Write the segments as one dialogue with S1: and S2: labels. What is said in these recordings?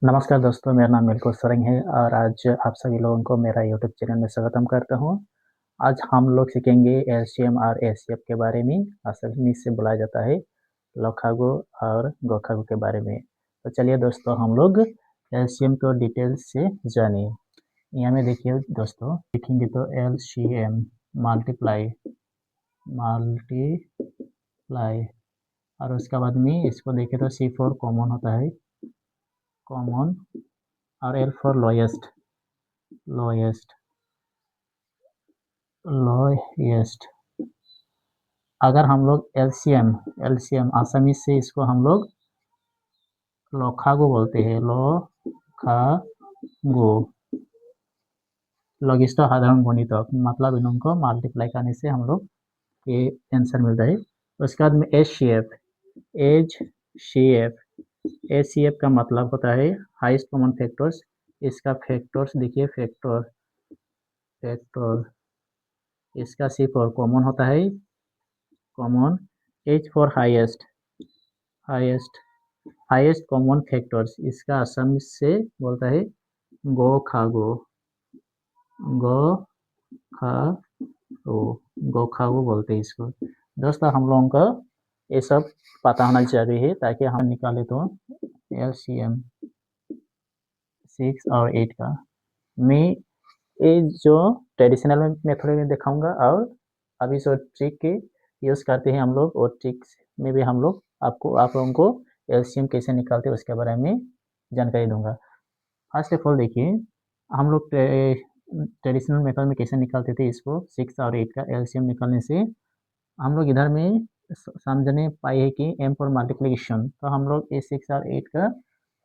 S1: नमस्कार दोस्तों, मेरा नाम मिल्को सरंग है और आज आप सभी लोगों को मेरा यूट्यूब चैनल में स्वागतम करता हूँ। आज हम लोग सीखेंगे एलसीएम और एचसीएफ के बारे में। असल में इसे बुलाया जाता है लखागु और गोखागु के बारे में। तो चलिए दोस्तों, हम लोग एलसीएम को डिटेल्स से जानिए। यहाँ में देखिए दोस्तों, लिखेंगे तो एलसीएम मल्टीप्लाई मल्टीप्लाई और उसके बाद में इसको देखें तो C4 कॉमन होता है, कॉमन, और L for lowest, lowest, lowest. अगर हम लोग एलसीएम एलसीएम आसानी से इसको हम लोग लोखागु बोलते हैं, लोखागु, लघिष्ठ साधारण गुणितक, मतलब इनको मल्टीप्लाई करने से हम लोग ये आंसर मिलता है। उसके बाद में एच सी एफ का मतलब होता है हाईएस्ट कॉमन फैक्टर्स। इसका फैक्टर्स देखिए, फैक्टर इसका C4 कॉमन होता है, common. H for highest, highest highest common factors, इसका असम से बोलता है गो खागो, गो खागो, गो खागो बोलते हैं इसको। दोस्तों, हम लोगों का ये सब पता होना जरूरी है ताकि हम निकाले तो एलसीएम 6 और 8 का। मैं ये जो ट्रेडिशनल मेथड में दिखाऊंगा और अभी जो ट्रिक के यूज़ करते हैं हम लोग, और ट्रिक्स में भी हम लोग आप लोगों को एलसीएम कैसे निकालते हैं उसके बारे में जानकारी दूंगा। फर्स्ट ऑफ ऑल देखिए, हम लोग ट्रेडिशनल मेथड में कैसे निकालते थे इसको 6 और 8 का एलसीएम निकालने से। हम लोग इधर में समझने पाए है कि एम फॉर मल्टीप्लिकेशन, तो हम लोग ये 6 और 8 का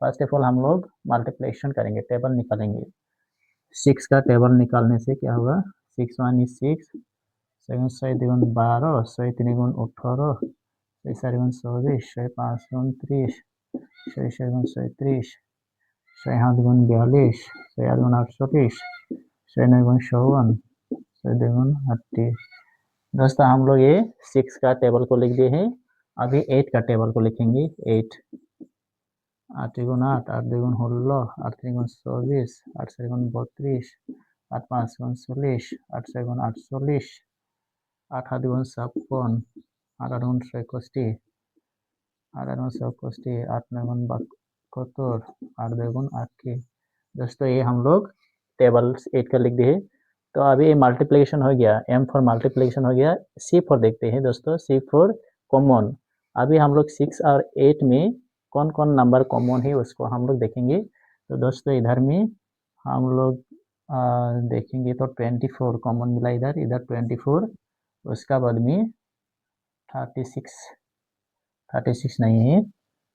S1: फर्स्ट ऑफ ऑल हम लोग मल्टीप्लिकेशन करेंगे, टेबल निकालेंगे। 6 का टेबल निकालने से क्या होगा, 6 1 is 6, सेवन 6 2 12, 6 3 × 18, 6 4 × 24, 6 5 × 29, 6 6 × 37, 6 7 × 42, 6 8 × 48, 6 9 × 54, 6 2 × 80। दोस्तों, हम लोग ये 6 का टेबल को लिख दिए हैं। अभी 8 का टेबल को लिखेंगे। 8 8 × 8, 8 2 × 16, 8 3 × 24, 8 4 × 32, 8 5 × 40, 8 6 × 48, 8 7 × 56, 8 8 × 61, 8 8 × 67, 8 9 × 72, 8 2 × 80। दोस्तों, ये हम लोग टेबल 8 का लिख दिए। तो अभी ये मल्टीप्लिकेशन हो गया, एम फॉर मल्टीप्लिकेशन हो गया। C4 देखते हैं दोस्तों, C4 कॉमन। अभी हम लोग 6 और 8 में कौन कौन नंबर कॉमन है उसको हम लोग देखेंगे। तो दोस्तों, इधर में हम लोग देखेंगे तो 24 कॉमन मिला, इधर इधर 24। उसका बाद में 36, 36 नहीं है।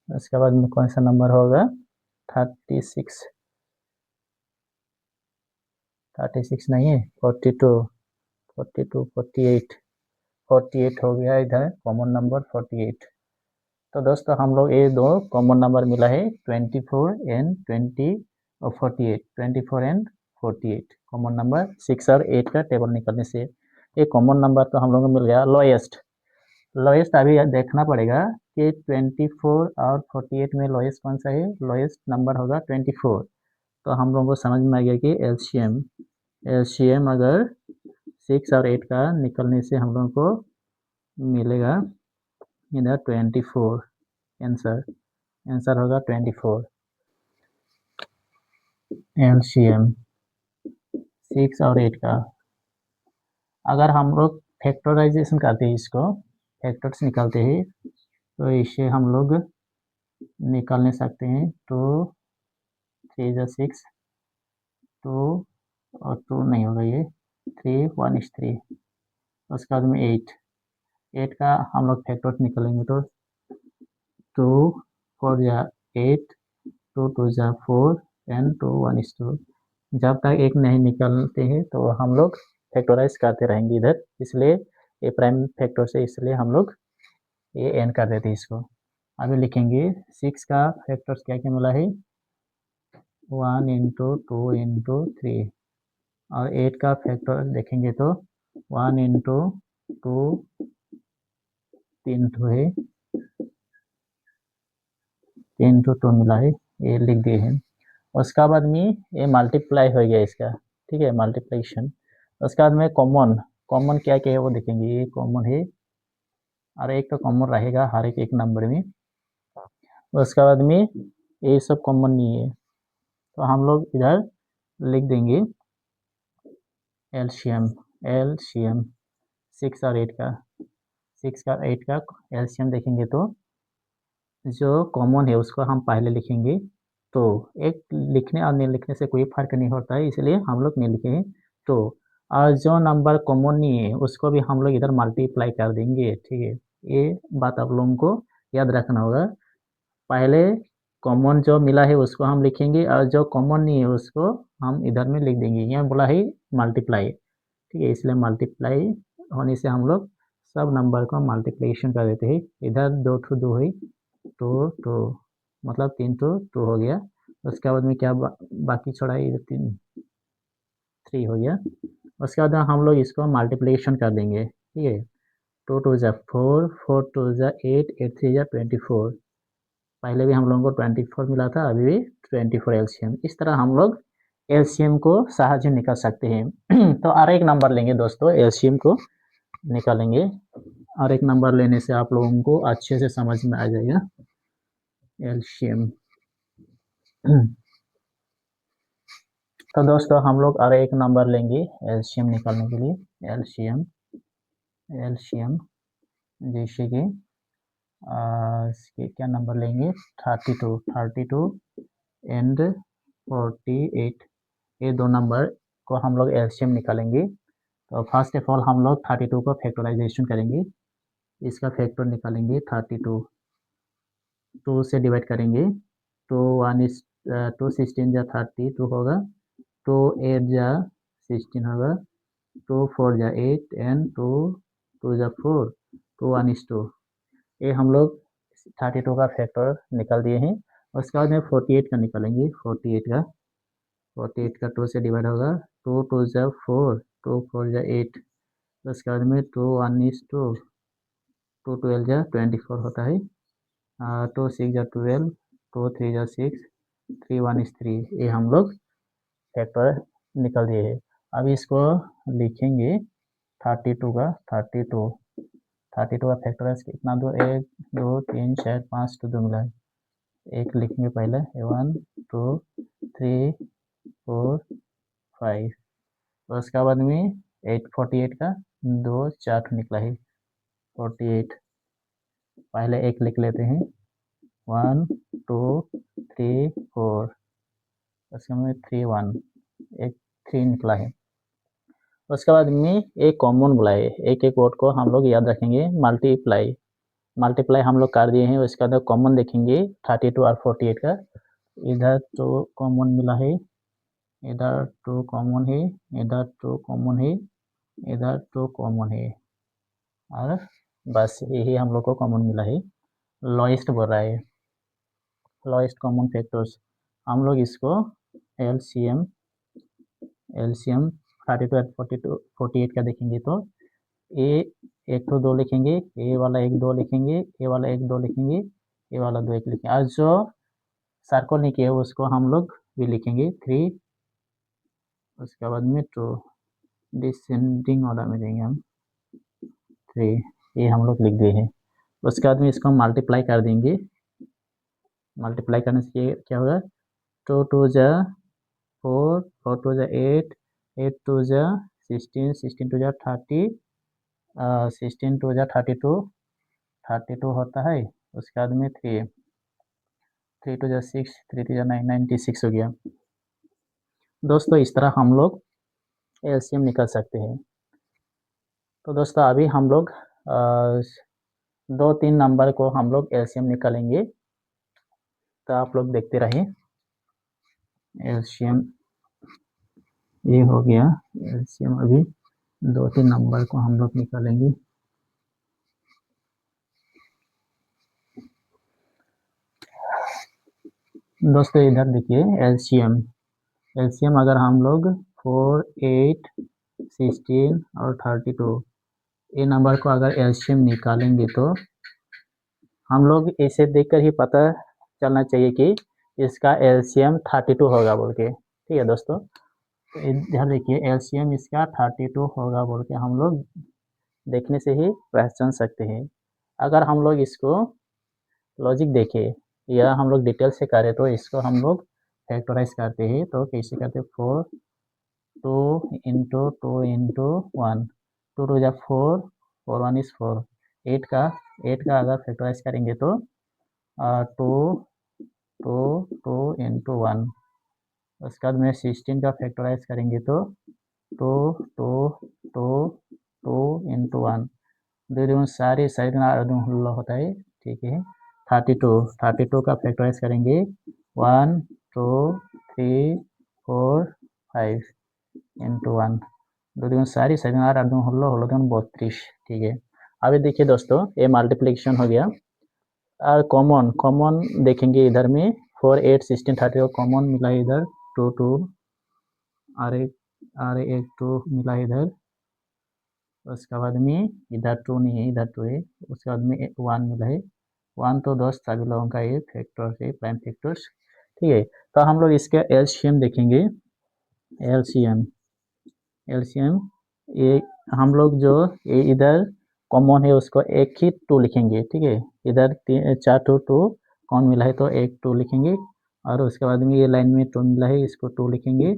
S1: उसके बाद में कौन सा नंबर होगा, 36, 36 नहीं है, 42, 42, 48, 48 हो गया इधर कॉमन नंबर 48। तो दोस्तों, हम लोग ये दो कॉमन नंबर मिला है 24 एंड 20 और 48, 24 एंड 48 कॉमन नंबर 6 और 8 का टेबल निकलने से। ये कॉमन नंबर तो हम लोग को मिल गया। लोएस्ट, लोएस्ट अभी देखना पड़ेगा कि 24 और 48 में लोएस्ट कौन सा है। लोएस्ट नंबर होगा 24। तो हम लोगों को समझ में आ गया कि एलसीएम एलसीएम अगर 6 और 8 का निकलने से हम लोगों को मिलेगा इधर 24। आंसर आंसर होगा 24। एलसीएम 6 और 8 का। अगर हम लोग फैक्टराइजेशन करते हैं, इसको फैक्टर्स निकालते हैं, तो इसे हम लोग निकालने सकते हैं। 2 3 × 6, 2 और 2 नहीं होगा, ये 3 1 is 3। उसके बाद में 8, 8 का हम लोग फैक्टर्स निकालेंगे तो 2 4 या 8, 2 2 जा 4 एंड 2 1 is 2। जब तक एक नहीं निकालते हैं तो हम लोग फैक्टराइज करते रहेंगे इधर, इसलिए ये प्राइम फैक्टर से, इसलिए हम लोग ये एन कर देते हैं इसको। अभी लिखेंगे 6 का फैक्टर्स क्या क्या मिला है, 1 × 2 × 3। और 8 का फैक्टर देखेंगे तो 1 × 2, 3 है, 3 × 2 मिला है, ये लिख दिए हैं। उसका बाद में ये मल्टीप्लाई हो गया इसका, ठीक है, मल्टीप्लिकेशन। उसके बाद में कॉमन, कॉमन क्या क्या है वो देखेंगे। ये कॉमन है और एक तो कॉमन रहेगा हर एक नंबर में। उसके बाद में ये सब कॉमन नहीं है, तो हम लोग इधर लिख देंगे एलसीएम। एलसीएम 6 और 8 का, 6 और 8 का एलसीएम देखेंगे तो जो कॉमन है उसको हम पहले लिखेंगे। तो एक लिखने और नहीं लिखने से कोई फर्क नहीं होता है, इसलिए हम लोग नहीं लिखे हैं। तो और जो नंबर कॉमन नहीं है उसको भी हम लोग इधर मल्टीप्लाई कर देंगे, ठीक है। ये बात आप लोगों को याद रखना होगा। पहले कॉमन जो मिला है उसको हम लिखेंगे और जो कॉमन नहीं है उसको हम इधर में लिख देंगे। यहाँ बोला है मल्टीप्लाई, ठीक है, इसलिए मल्टीप्लाई होने से हम लोग सब नंबर को मल्टीप्लिकेशन कर देते हैं। इधर 2 टू 2 है, तो मतलब 3 तो 2 हो गया। उसके बाद में क्या बाकी छोड़ा है, इधर 3 हो गया। उसके बाद हम लोग इसको मल्टीप्लिकेशन कर देंगे, ठीक है। 2 टू जा 4, 4 टू जा 8, 8 थ्री जा 24। पहले भी हम लोगों को 24 मिला था, अभी भी 24 एलसीएम। इस तरह हम लोग एलसीएम को सहज निकाल सकते हैं। तो और एक नंबर लेंगे दोस्तों, एलसीएम को निकालेंगे। और एक नंबर लेने से आप लोगों को अच्छे से समझ में आ जाएगा एलसीएम। तो दोस्तों हम लोग और एक नंबर लेंगे एलसीएम निकालने के लिए। एलसीएम, एलसीएम जैसे कि इसके क्या नंबर लेंगे, 32, 32 एंड 48। ये दो नंबर को हम लोग एलसीएम निकालेंगे। तो फर्स्ट ऑफ ऑल हम लोग 32 को फैक्टराइजेशन करेंगे। इसका फैक्टर निकालेंगे 32, 2 से डिवाइड करेंगे। तो 1 इज 2 16 जा 32 होगा, 2 8 जा 16 होगा, 2 4 जा 8 एंड 2 2 जा 4, तो 1 इज 2। ये हम लोग 32 का फैक्टर निकाल दिए हैं। उसके बाद में 48 का निकालेंगे। 48 का, 48 का 2 से डिवाइड होगा, 2 2 जा 4, 2 4 जा 8। उसके बाद में 2 1 इज 2, 2 12 जा 24 होता है, 2 6 जा 12, 2 3 जा 6, 3 1 इज 3। ये हम लोग फैक्टर निकल दिए हैं। अब इसको लिखेंगे 32 का, 32, 32 का फैक्टर कितना, दो 1 2 3 4 5 तो 2 मिला है। एक लिखेंगे पहले, 1 2 3 4 5। उसके बाद में 48 का 2 4 निकला है, 48। पहले एक लिख लेते हैं, 1 2 3 4। उसके बाद में 3 1, एक 3 निकला है। उसके बाद में एक कॉमन बुलाए, एक एक वर्ड को हम लोग याद रखेंगे। मल्टीप्लाई, मल्टीप्लाई हम लोग कर दिए हैं। उसके बाद कॉमन देखेंगे 32 और 48 का। इधर तो कॉमन मिला है, इधर तो कॉमन है, इधर तो कॉमन है, इधर तो कॉमन है, और बस यही हम लोग को कॉमन मिला है। लॉएस्ट बोल रहा है, लॉएस्ट कॉमन फैक्टर्स। हम लोग इसको एलसीएम, एलसीएम 32 और 42 48 का देखेंगे तो ए 1 तो 2 लिखेंगे, ए वाला 1 2 लिखेंगे, ए वाला 1 2 लिखेंगे, ए वाला 2 1 लिखेंगे, और जो सर्कल नहीं किया उसको हम लोग भी लिखेंगे 3। उसके बाद में 2, डिसेंडिंग ऑर्डर में देंगे हम 3। ये हम लोग लिख दिए हैं। उसके बाद में इसको मल्टीप्लाई कर देंगे। मल्टीप्लाई करने से ये क्या होगा, 2 2 जा 4, 4 2 जा 8, 8 2 जा 16, 16 2 जा 30, 16 2 जा 32, 32 होता है। उसके बाद में 3, 3 2 जा 6, 3 3 जा 9, 96 हो गया। दोस्तों इस तरह हम लोग एलसीएम निकाल सकते हैं। तो दोस्तों अभी हम लोग 2 3 नंबर को हम लोग एलसीएम निकालेंगे, तो आप लोग देखते रहिए। एलसीएम ये हो गया एलसीएम। अभी 2 3 नंबर को हम लोग निकालेंगे। दोस्तों इधर देखिए एलसीएम, एलसीएम अगर हम लोग 4 8 16 और 32 ये नंबर को अगर एलसीएम निकालेंगे तो हम लोग इसे देखकर ही पता चलना चाहिए कि इसका एलसीएम 32 होगा बोल के, ठीक है दोस्तों। तो ध्यान देखिए एलसीएम इसका 32 होगा बोल के हम लोग देखने से ही पहचान सकते हैं। अगर हम लोग इसको लॉजिक देखें या हम लोग डिटेल से करें तो इसको हम लोग फैक्टराइज करते हैं, तो कैसे करते हैं, 4 2 × 1, 2 2 जा 4, 4 1 इज 4, 8 का अगर फैक्टराइज करेंगे तो 2 2 2 × 1, उसके बाद में 16 का फैक्टराइज करेंगे तो 2 2 2 2 × 1, दो दूनी सारी साइड में हुल्ला होता है, ठीक है। 32 का फैक्टराइज करेंगे 1 2 3 4 5 × 1, दो दूनी सारी साइड में हुल्ला हुल्ला 32, ठीक है। अभी देखिए दोस्तों ये मल्टीप्लिकेशन हो गया। कॉमन देखेंगे इधर में 4 8 16 30 कॉमन मिला है इधर 2 2, और एक 2 मिला है इधर, उसके बाद में इधर 2 नहीं है, इधर 2 है, उसके बाद में 1 मिला है। 1 तो दोस्त सभी लोगों का ये फैक्टर है, प्राइम फैक्टर्स, ठीक है। तो हम लोग इसका एलसीएम देखेंगे। एलसीएम ये हम लोग जो ये इधर कॉमन है उसको एक ही 2 लिखेंगे, ठीक है। इधर 4 2 कौन मिला है तो एक 2 लिखेंगे, और उसके बाद में ये लाइन में 2 मिला है इसको 2 लिखेंगे,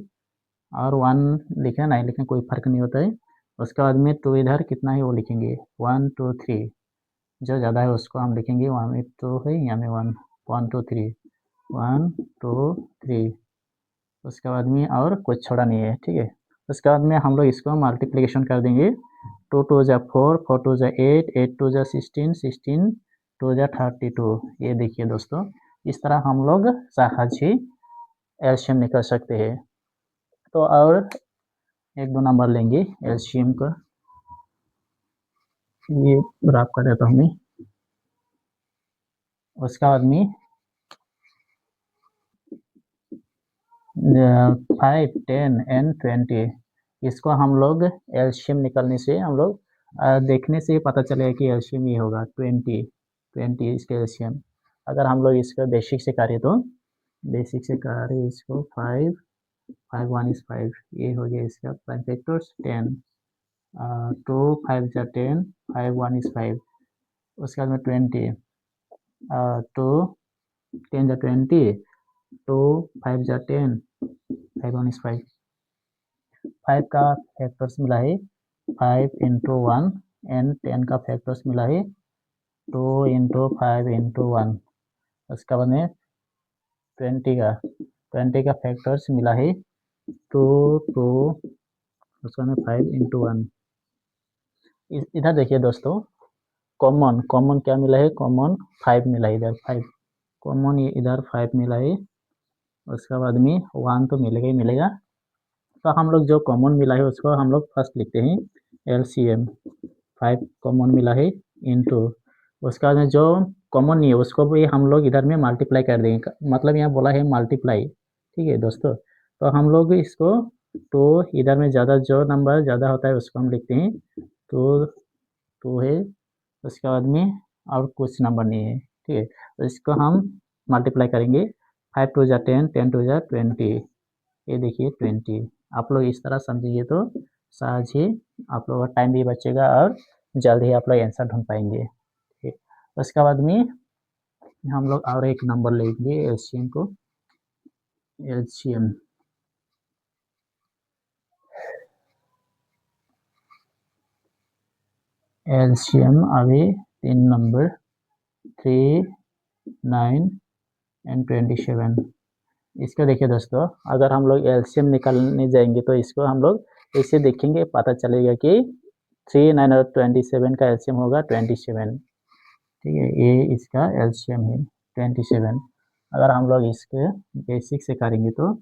S1: और 1 लिखना नहीं लिखना कोई फर्क नहीं होता है। उसके बाद में 2 इधर कितना है वो लिखेंगे 1 2 3, जो ज़्यादा है उसको हम लिखेंगे, वहाँ में 2 है यहाँ में 1 1 2 3 1 2 3, उसके बाद में और कुछ छोड़ा नहीं है, ठीक है। उसके बाद में हम लोग इसको मल्टीप्लिकेशन कर देंगे, 2 2 जा 4 4 2 जा 8 8 2 जा 16 16 2 जा 32। ये देखिए दोस्तों इस तरह हम लोग सहज ही एलसीएम निकाल सकते हैं। तो और एक दो नंबर लेंगे एलसीएम का, ये रफ कर देता हूँ मैं। उसका बाद में 5 10 एंड 20, इसको हम लोग एलसीएम निकालने से हम लोग देखने से ही पता चलेगा कि एलसीएम ये होगा 20 इसके एलसीएम। अगर हम लोग इसका बेसिक से करें तो बेसिक से करें इसको 5 5 1 इज 5, ये हो गया इसका प्राइम फैक्टर्स 10, 2 5 जा 10 5 1 इज 5, उसके बाद में 20, 2 10 जा 20, 2 5 जा 10 5 1 is 5, 5 का फैक्टर्स मिला है 5 × 1 एंड 10 का फैक्टर्स मिला है 2 × 5 × 1, उसके बाद में 20 का फैक्टर्स मिला है 2 2, उसके बाद में 5 × 1। इधर देखिए दोस्तों कॉमन क्या मिला है, कॉमन 5 मिला है, इधर 5 कॉमन, ये इधर 5 मिला है, उसके बाद में 1 तो मिलेगा ही मिलेगा। तो हम लोग जो कॉमन मिला है उसको हम लोग फर्स्ट लिखते हैं एलसीएम, 5 कॉमन मिला है इनटू, उसके बाद में जो कॉमन नहीं है उसको भी हम लोग इधर में मल्टीप्लाई कर देंगे, मतलब यहाँ बोला है मल्टीप्लाई, ठीक है दोस्तों। तो हम लोग इसको तो इधर में ज़्यादा जो नंबर ज़्यादा होता है उसको हम लिखते हैं, तो 2 है, उसके बाद में और कुछ नंबर नहीं है, ठीक है। तो इसको हम मल्टीप्लाई करेंगे, 5 2 जा 10 10 2 जा 20, ये देखिए 20। आप लोग इस तरह समझिए तो सहज ही आप लोगों का टाइम भी बचेगा और जल्द ही आप लोग आंसर ढूंढ पाएंगे, ठीक। उसके बाद में हम लोग और एक नंबर लेंगे एलसीएम को, एलसीएम अभी 3 नंबर 3 9 एंड 27। इसको देखिए दोस्तों अगर हम लोग एलसीएम निकालने जाएंगे तो इसको हम लोग ऐसे देखेंगे, पता चलेगा कि 3 9 और 27 का एलसीएम होगा 27, ठीक है। ये इसका एलसीएम है 27। अगर हम लोग इसके बेसिक से करेंगे तो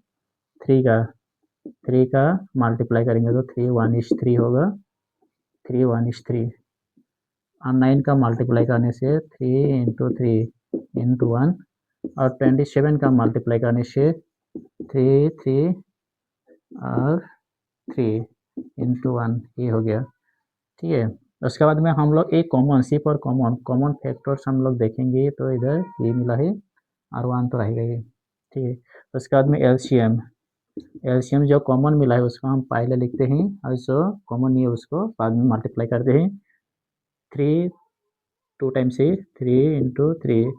S1: 3 का मल्टीप्लाई करेंगे तो 3 1 इज 3 होगा, 3 1 इज 3, और 9 का मल्टीप्लाई करने से 3 × 3 × 1, और 27 का मल्टीप्लाई करने से 3 3 और 3 × 1, ये हो गया, ठीक है। उसके बाद में हम लोग एक कॉमन सिर्फ और कॉमन फैक्टर्स हम लोग देखेंगे तो इधर ये मिला है और 1 तो रहेगा ये, ठीक है। उसके बाद में एलसीएम, एलसीएम जो कॉमन मिला है उसको हम पहले लिखते हैं और जो कॉमन नहीं है उसको बाद में मल्टीप्लाई करते हैं। 3 2 टाइम्स है 3 इंटू 3,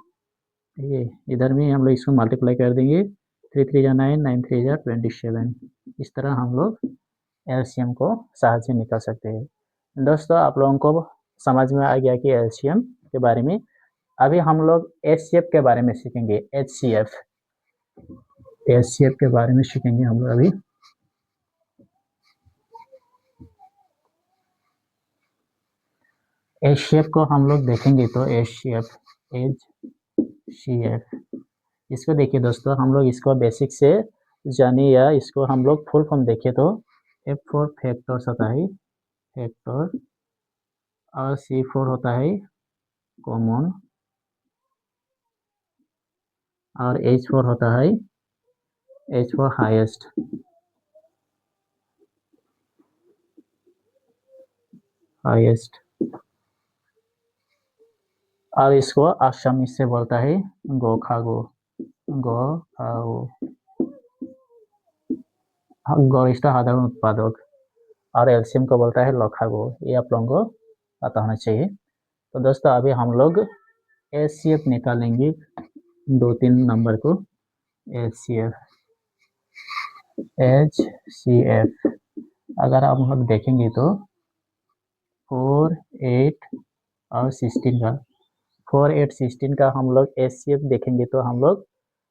S1: ठीक है। इधर में हम लोग इसको मल्टीप्लाई कर देंगे, 3 3 जा 9, 9 3 जा 27। इस तरह हम लोग एलसीएम को सहज से निकाल सकते हैं। दोस्तों आप लोगों को समझ में आ गया कि एलसीएम के बारे में। अभी हम लोग एचसीएफ के बारे में सीखेंगे। एचसीएफ, एचसीएफ के बारे में सीखेंगे हम लोग अभी। एचसीएफ को हम लोग देखेंगे तो एचसीएफ, एचसीएफ, इसको देखिए दोस्तों, हम लोग इसको बेसिक से जाने या इसको हम लोग फुल फॉर्म देखें तो F फॉर फैक्टर्स होता है, फैक्टर, और C फॉर होता है कॉमन, और H फॉर होता है, H फॉर हाईएस्ट, हाईएस्ट, और इसको असम से बोलता है गोखागो, गोखागो, गरिष्ठ साधारण उत्पादक, और एलसीएम को बोलता है लोखागो। ये आप लोगों को पता होना चाहिए। तो दोस्तों अभी हम लोग एचसीएफ निकालेंगे 2-3 नंबर को। एचसीएफ, एचसीएफ अगर आप लोग देखेंगे तो 4 8 और 16 का, 4 8 16 का हम लोग एचसीएफ देखेंगे तो हम लोग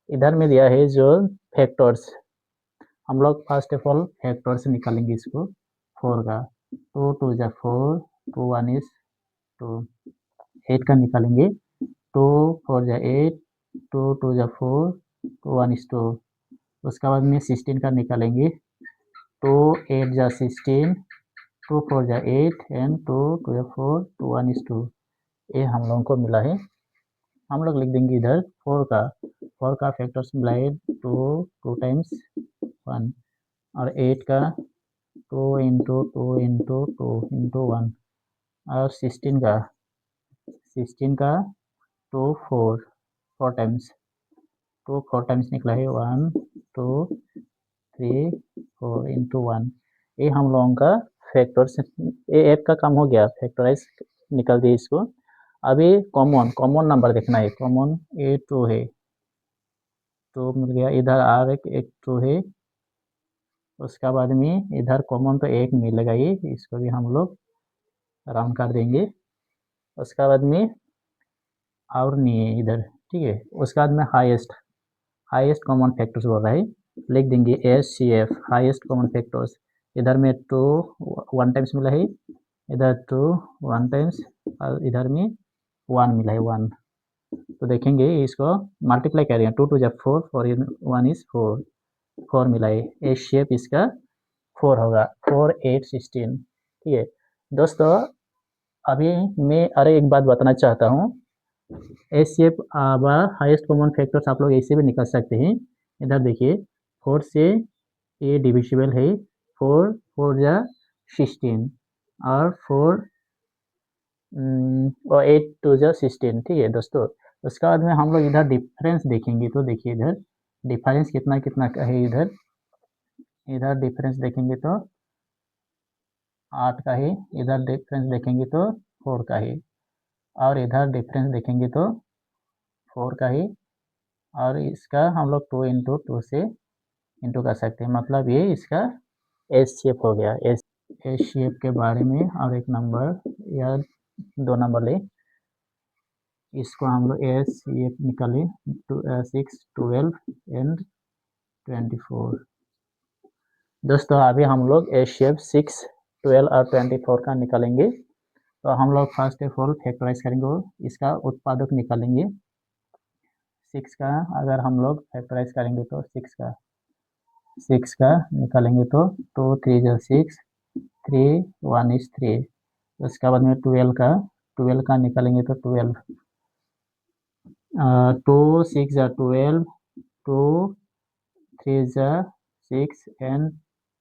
S1: इधर में दिया है जो फैक्टर्स, हम लोग फर्स्ट ऑफ ऑल फैक्टर्स निकालेंगे इसको। 4 का 2 2 जा 4, 2 1 इज 2, 8 का निकालेंगे 2 4 जा 8, 2 2 जा 4, 2 1 इज 2। उसके बाद में 16 का निकालेंगे 2 8 जा 16, 2 4 जा 8 एंड 2 2 जा 4, 2 1 इज 2। ये हम लोगों को मिला है। हम लोग लिख देंगे इधर 4 का फैक्टर्स मिला है 2 टाइम्स 1, और 8 का 2 इंटू 2 इंटू 2 इंटू 1, और 16 का 2 4 टाइम्स, 2 4 टाइम्स निकला है 1 2 3 4 इंटू 1। ये हम लोगों का फैक्टर्स, ये ऐप का काम हो गया, फैक्टराइज निकल दिए इसको। अभी कॉमन नंबर देखना है, कॉमन ये 2 है, तो मिल गया। इधर आर एक 2 है, उसका बाद में इधर कॉमन तो एक मिलेगा, ये इसको भी हम लोग राउंड कर देंगे। उसका बाद में और नहीं है इधर, ठीक है। उसके बाद में हाईएस्ट कॉमन फैक्टर्स बोल रहा है, लिख देंगे H C F, highest common factors. इधर में 2 1 टाइम्स मिला है, इधर 2 1 टाइम्स, और इधर में 1 मिला है 1। तो देखेंगे इसको मल्टीप्लाई करेंगे, 2 2 जा 4, 4 1 इज 4, 4 मिला है। एच शेप इसका 4 होगा, 4 8 16, ठीक है। दोस्तों अभी मैं अरे एक बात बताना चाहता हूँ, H shape highest common factors आप लोग ऐसे भी निकाल सकते हैं। इधर देखिए 4 से ये डिविजिबल है, 4 4 जा 16, और 4 और 8 2 जा 16, ठीक है दोस्तों। उसके बाद में हम लोग इधर डिफरेंस देखेंगे तो देखिए इधर डिफरेंस कितना कितना का है। इधर इधर डिफरेंस देखेंगे तो 8 का है, इधर डिफरेंस देखेंगे तो 4 का है, और इधर डिफरेंस देखेंगे तो 4 का है, और इसका हम लोग 2 इंटू 2 से इंटू कर सकते हैं, मतलब ये इसका एस शेप हो गया। एस शेप के बारे में और एक नंबर या 2 नंबर ले, इसको हम लोग एस शेप निकाले 6 12 एंड 24। दोस्तों अभी हम लोग एस शेप 6 12 और 24 का निकालेंगे। तो हम लोग फर्स्ट ऑफ ऑल फैक्टराइज करेंगे, इसका उत्पादक निकालेंगे। 6 का अगर हम लोग फैक्टराइज करेंगे तो 6 का निकालेंगे तो 2 3 जा 6, 3 1 इज 3। उसके बाद में 12 का निकालेंगे तो 12, 2 6 जा 12, 2 3 जा 6 एंड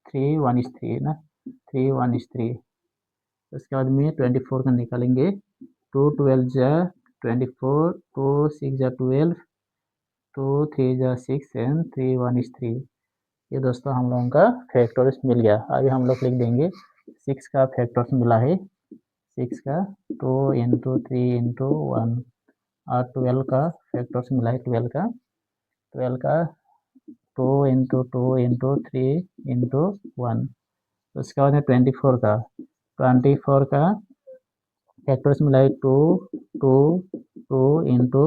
S1: 3 1 इज 3 ना, 3 1 इज 3। उसके बाद में 24 का निकालेंगे, 2 12 जा 24, 2 6 जा 12, 2 3 जा 6 एंड 3 1 is 3। ये दोस्तों हम लोगों का फैक्टर्स मिल गया। अभी हम लोग लिख देंगे 6 का फैक्टर्स मिला है, 6 का 2 इंटू 3 इंटू 1, और 12 का फैक्टर्स मिला है, 12 का 2 इंटू 2 इंटू 3 इंटू 1। उसके बाद में 24 का फैक्टर्स मिला है 2 2 2 इंटू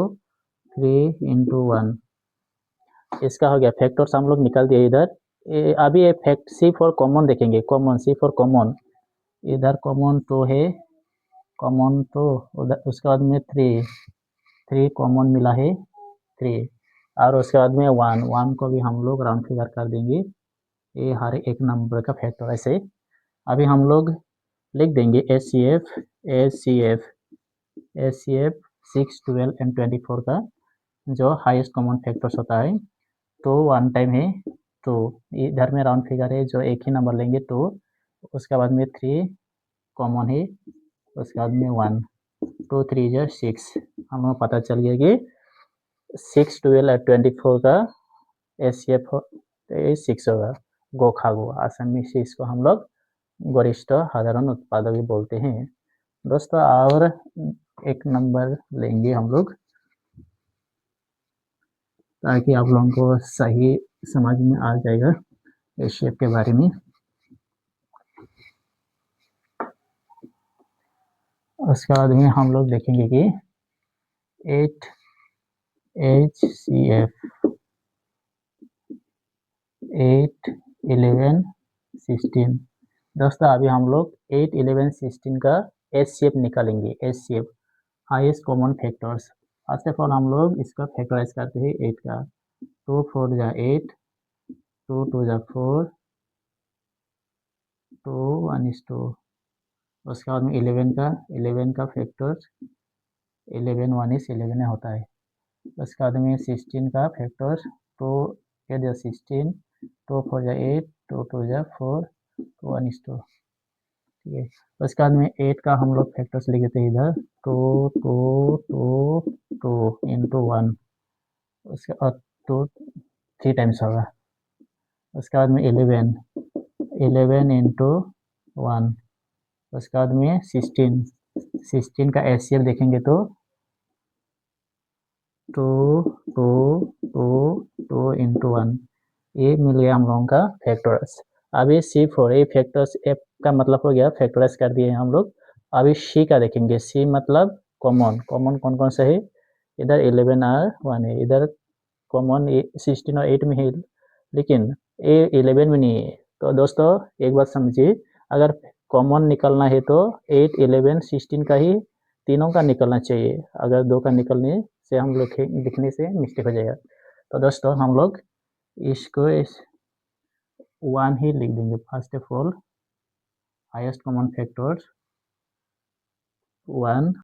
S1: 3 इंटू 1। इसका हो गया फैक्टर्स, हम लोग निकाल दिए इधर। अभी ये फैक्ट सी फॉर कॉमन देखेंगे, कॉमन, सी फॉर कॉमन। इधर कॉमन 2 है, कॉमन तो उधर, उसके बाद में 3 कॉमन मिला है 3, और उसके बाद में 1 को भी हम लोग राउंड फिगर कर देंगे। ये हर एक नंबर का फैक्टर ऐसे। अभी हम लोग लिख देंगे एच सी एफ 6 12 एंड 24 का जो हाईएस्ट कॉमन फैक्टर्स होता है। तो 1 टाइम है, तो इधर में राउंड फिगर है जो एक ही नंबर लेंगे, तो उसके बाद में 3 कॉमन है, उसके बाद में 1, 2 3 जो 6। हमें पता चल गया कि 6 12 और 24 का एच 6 होगा। गो खागो, आसानी से इसको हम लोग गरिष्ठ साधारण उत्पादक भी बोलते हैं दोस्तों। और एक नंबर लेंगे हम लोग ताकि आप लोगों को सही समझ में आ जाएगा इस शेप के बारे में। उसके बाद में हम लोग देखेंगे कि 8 HCF 8 11 16। दोस्तों अभी हम लोग 8 11 16 का HCF निकालेंगे। HCF highest common factors. First of all हम लोग इसका फैक्टराइज करते हैं 8 का। 2 4 जा 8, 2 2 जा 4, 2 1 is 2। उसके बाद में 11 का फैक्टर्स 11 1 is 11 होता है। उसके बाद में 16 का फैक्टर्स 2 8 जा 16, 2 4 जा 8, 2 2 जा 4, 2 1 is 2। ठीक है, उसके बाद में 8 का हम लोग फैक्टर्स लिखे थे इधर 2 2 2 2 इंटू 1। उसके बाद 2 3 टाइम्स होगा। उसके बाद में 11 इंटू 1। उसके बाद में 16 का एचसीएफ देखेंगे तो 2 2 2 2 इंटू 1। ये मिल गया हम लोगों का फैक्टर्स। अभी C4 ये फैक्टर्स एफ का मतलब हो गया, फैक्टराइज कर दिए हम लोग। अभी सी का देखेंगे, सी मतलब कॉमन कौन कौन सा है। इधर 11 और 1 है, इधर कॉमन 16 और 8 में है, लेकिन ये 11 में नहीं है। तो दोस्तों एक बात समझिए, अगर कॉमन निकलना है तो 8 11 16 का ही तीनों का निकलना चाहिए। अगर दो का निकलने से हम लोग लिखने से मिस्टेक हो जाएगा। तो दोस्तों हम लोग इसको 1 ही लिख देंगे। First of all highest common factors 1